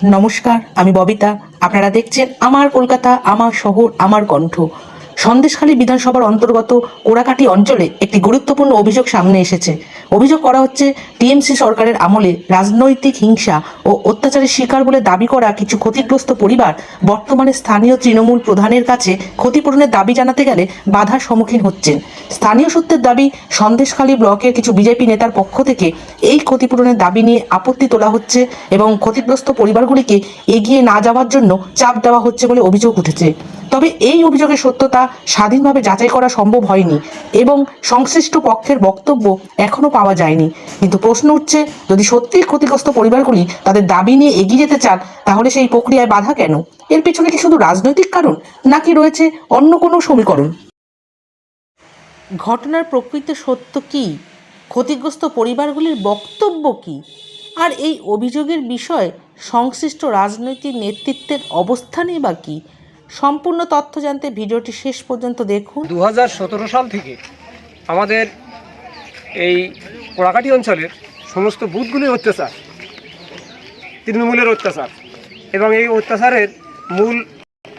নমস্কার, আমি ববিতা। আপনারা দেখছেন আমার কলকাতা, আমার শহর, আমার কণ্ঠ। সন্দেশখালী বিধানসভার অন্তর্গত কোড়াকাটি অঞ্চলে একটি গুরুত্বপূর্ণ অভিযোগ সামনে এসেছে। অভিযোগ করা হচ্ছে, টিএমসি সরকারের আমলে রাজনৈতিক হিংসা ও অত্যাচারের শিকার বলে দাবি করা কিছু ক্ষতিগ্রস্ত পরিবার বর্তমানে স্থানীয় তৃণমূল প্রধানের কাছে ক্ষতিপূরণের দাবি জানাতে গেলে বাধার সম্মুখীন হচ্ছেন। স্থানীয় সূত্রের দাবি, সন্দেশখালী ব্লকের কিছু বিজেপি নেতার পক্ষ থেকে এই ক্ষতিপূরণের দাবি নিয়ে আপত্তি তোলা হচ্ছে এবং ক্ষতিগ্রস্ত পরিবারগুলিকে এগিয়ে না যাওয়ার জন্য চাপ দেওয়া হচ্ছে বলে অভিযোগ উঠেছে। তবে এই অভিযোগের সত্যতা স্বাধীনভাবে যাচাই করা সম্ভব হয়নি এবং সংশ্লিষ্ট পক্ষের বক্তব্য এখনো পাওয়া যায়নি। কিন্তু প্রশ্ন উঠছে, যদি সত্যিই ক্ষতিগ্রস্ত পরিবারগুলি তাদের দাবি নিয়ে এগিয়ে যেতে চান, তাহলে সেই প্রক্রিয়ায় বাধা কেন? এর পেছনে কি শুধু রাজনৈতিক কারণ, নাকি রয়েছে অন্য কোনো সমীকরণ? ঘটনার প্রকৃত সত্য কি? ক্ষতিগ্রস্ত পরিবারগুলির বক্তব্য কি? আর এই অভিযোগের বিষয়ে সংশ্লিষ্ট রাজনৈতিক নেতৃত্বের অবস্থানই বা কী? সম্পূর্ণ তথ্য জানতে ভিডিওটি শেষ পর্যন্ত দেখুন। 2017 সাল থেকে আমাদের এই কোড়াকাটি অঞ্চলের সমস্ত বুথগুলির অত্যাচার, তৃণমূলের অত্যাচার, এবং এই অত্যাচারের মূল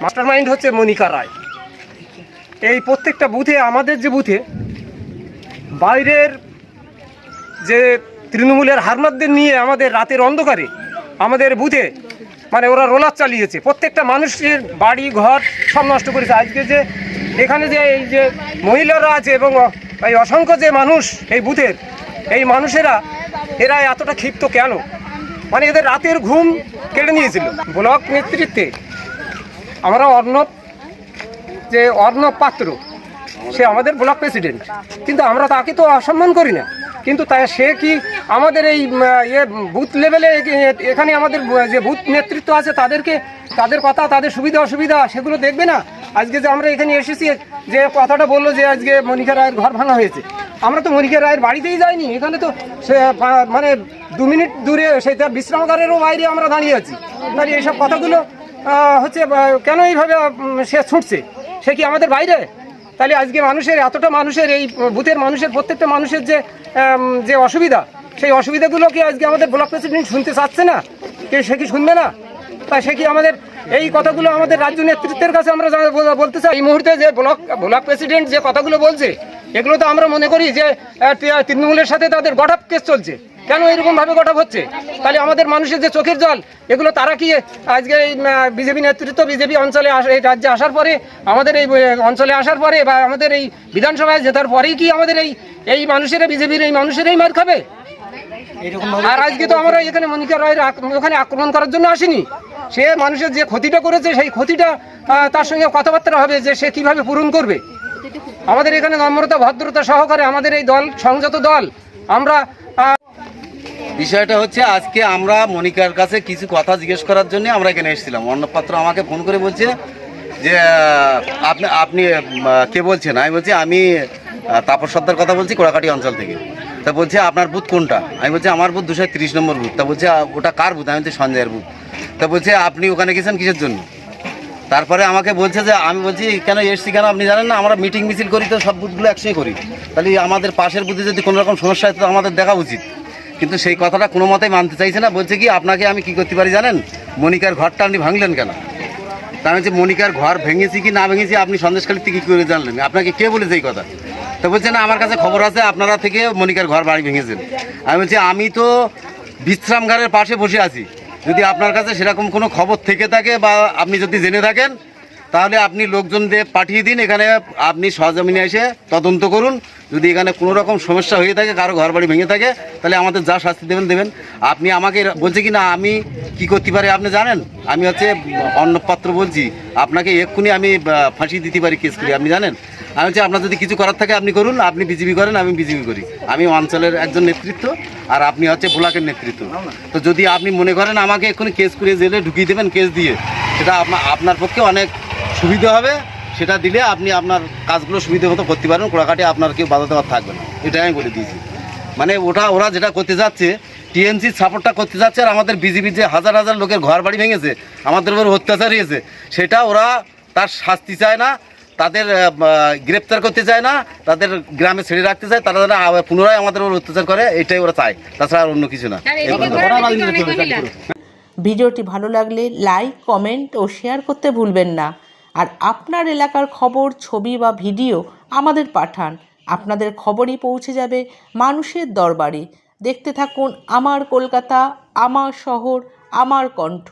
মাস্টারমাইন্ড হচ্ছে মনিকা রায়। এই প্রত্যেকটা বুথে, আমাদের যে বুথে বাইরের যে তৃণমূলের হারমাতদের নিয়ে আমাদের রাতের অন্ধকারে আমাদের বুথে ওরা রোলার চালিয়েছে, প্রত্যেকটা মানুষের বাড়ি ঘর সব নষ্ট করেছে। আজকে যে এখানে যে এই যে মহিলারা আছে এবং এই অসংখ্য যে মানুষ এই বুথের, এই মানুষেরা এরা এতটা ক্ষিপ্ত কেন? এদের রাতের ঘুম কেড়ে নিয়েছিল। ব্লক নেতৃত্বে আমরা অর্ণব পাত্র, সে আমাদের ব্লক প্রেসিডেন্ট, কিন্তু আমরা তাকে তো অসম্মান করি না। কিন্তু তাই সে কি আমাদের এই বুথ লেভেলে এখানে আমাদের যে বুথ নেতৃত্ব আছে তাদেরকে, তাদের কথা, তাদের সুবিধা অসুবিধা সেগুলো দেখবে না? আজকে যে আমরা এখানে এসেছি, যে কথাটা বললো যে আজকে মনিকা রায়ের ঘর ভাঙা হয়েছে, আমরা তো মনিকা রায়ের বাড়িতেই যাইনি। এখানে তো সে 2 মিনিট দূরে সেই তার বিশ্রামাগারেরও বাইরে আমরা দাঁড়িয়ে আছি। তাহলে এইসব কথাগুলো হচ্ছে কেন এইভাবে সে ছুটছে? সে কি আমাদের বাইরে? তাহলে আজকে মানুষের এতটা, মানুষের এই বুথের মানুষের প্রত্যেকটা মানুষের যে অসুবিধা, সেই অসুবিধাগুলো কি আজকে আমাদের ব্লক প্রেসিডেন্ট শুনতে চাচ্ছে না? সে কি শুনবে না? তাই সে কি আমাদের এই কথাগুলো আমাদের রাজ্য নেতৃত্বের কাছে আমরা বলতে চাই। এই মুহূর্তে যে ব্লক প্রেসিডেন্ট যে কথাগুলো বলছে, এগুলো তো আমরা মনে করি যে তৃণমূলের সাথে তাদের গঠাপ কেস চলছে। কেন এরকমভাবে গঠাপ হচ্ছে? তাহলে আমাদের মানুষের যে চোখের জল, এগুলো তারা কি আজকে এই বিজেপি নেতৃত্ব, বিজেপি অঞ্চলে এই রাজ্যে আসার পরে, আমাদের এই অঞ্চলে আসার পরে বা আমাদের এই বিধানসভায় জেতার পরেই কি আমাদের এই মানুষেরা, বিজেপির এই মানুষেরাই মার খাবে? আর আজকে তো আমরা এখানে মনিকা রায়ের ওখানে আক্রমণ করার জন্য আসিনি। সে মানুষের যে ক্ষতিটা করেছে, সেই ক্ষতিটা তার সঙ্গে কথাবার্তা হবে যে সে কিভাবে পূরণ করবে। আমাদের এখানে নম্রতা, ভদ্রতা সহকারে আমাদের এই দল, সংযত দল, আমরা বিষয়টা হচ্ছে, আজকে আমরা মনিকার কাছে কিছু কথা জিজ্ঞেস করার জন্য আমরা এখানে এসেছিলাম। অর্ণব পাত্র আমাকে ফোন করে বলছে যে আপনি কে বলছেন? আমি বলছি আমি তাপস সর্দার কথা বলছি, কোড়াকাটি অঞ্চল থেকে। তা বলছে আপনার বুথ কোনটা? আমি বলছি আমার বুথ 230 নম্বর বুথ। তা বলছে ওটা কার বুথ? আমি বলছি সঞ্জয়ের বুথ। তা বলছে আপনি ওখানে গেছেন কিসের জন্য? তারপরে আমাকে বলছে যে, আমি বলছি কেন এসছি কেন আপনি জানেন না? আমরা মিটিং মিছিল করি তো, সব বুথগুলো একসঙ্গে করি। তাহলে আমাদের পাশের বুথে যদি কোনো রকম সমস্যা হয় তো আমাদের দেখা উচিত। কিন্তু সেই কথাটা কোনো মতেই মানতে চাইছে না। বলছে কি, আপনাকে আমি কি করতে পারি জানেন? মনিকার ঘরটা আপনি ভাঙলেন কেন? তা আমি বলছি মনিকার ঘর ভেঙেছি কি না ভেঙেছি আপনি সন্দেশখালীতে কী করে জানলেন? আপনাকে কে বলেছে এই কথা? তো বলছে না, আমার কাছে খবর আছে আপনারা থেকে মনিকার ঘর বাড়ি ভেঙেছেন। আমি বলছি আমি তো বিশ্রামগারের পাশে বসে আছি। যদি আপনার কাছে সেরকম কোনো খবর থেকে থাকে বা আপনি যদি জেনে থাকেন, তাহলে আপনি লোকজন দিয়ে পাঠিয়ে দিন এখানে, আপনি সরজমিনে এসে তদন্ত করুন। যদি এখানে কোনো রকম সমস্যা হয়ে থাকে, কারো ঘর বাড়ি ভেঙে থাকে, তাহলে আমাদের যা শাস্তি দেবেন। আপনি আমাকে বলছে কি না আমি কি করতে পারি আপনি জানেন? আমি হচ্ছে অর্ণব পাত্র বলছি, আপনাকে এক্ষুনি আমি ফাঁসি দিতে পারি কেস করি, আপনি জানেন? আমি হচ্ছে আপনার যদি কিছু করার থাকে আপনি করুন, আপনি বিজেপি করেন, আমি বিজেপি করি। আমি অঞ্চলের একজন নেতৃত্ব আর আপনি হচ্ছে ব্লকের নেতৃত্ব। তো যদি আপনি মনে করেন আমাকে এক্ষুনি কেস করে জেলে ঢুকিয়ে দেবেন কেস দিয়ে, সেটা আপনার পক্ষে অনেক সুবিধা হবে। সেটা দিলে আপনি আপনার কাজগুলো সুবিধা মতো করতে পারবেন, কোড়াকাটি আপনার কেউ বাধা দেওয়ার থাকবে না। এটাই আমি বলে দিয়েছি। ওরা যেটা করতে যাচ্ছে, টিএমসির সাপোর্টটা করতে যাচ্ছে, আর আমাদের বিজেপির যে হাজার হাজার লোকের ঘর বাড়ি ভেঙেছে, আমাদের উপর অত্যাচার হয়েছে, সেটা ওরা তার শাস্তি চায় না, তাদের গ্রেপ্তার করতে চায় না, তাদের গ্রামে ছেড়ে রাখতে চায়, তারা পুনরায় আমাদের উপর অত্যাচার করে, এটাই ওরা চায়, তাছাড়া আর অন্য কিছু না। ভিডিওটি ভালো লাগলে লাইক, কমেন্ট ও শেয়ার করতে ভুলবেন না। আর আপনার এলাকার খবর, ছবি বা ভিডিও আমাদের পাঠান। আপনাদের খবরই পৌঁছে যাবে মানুষের দরবারে। দেখতে থাকুন আমার কলকাতা, আমার শহর, আমার কণ্ঠ।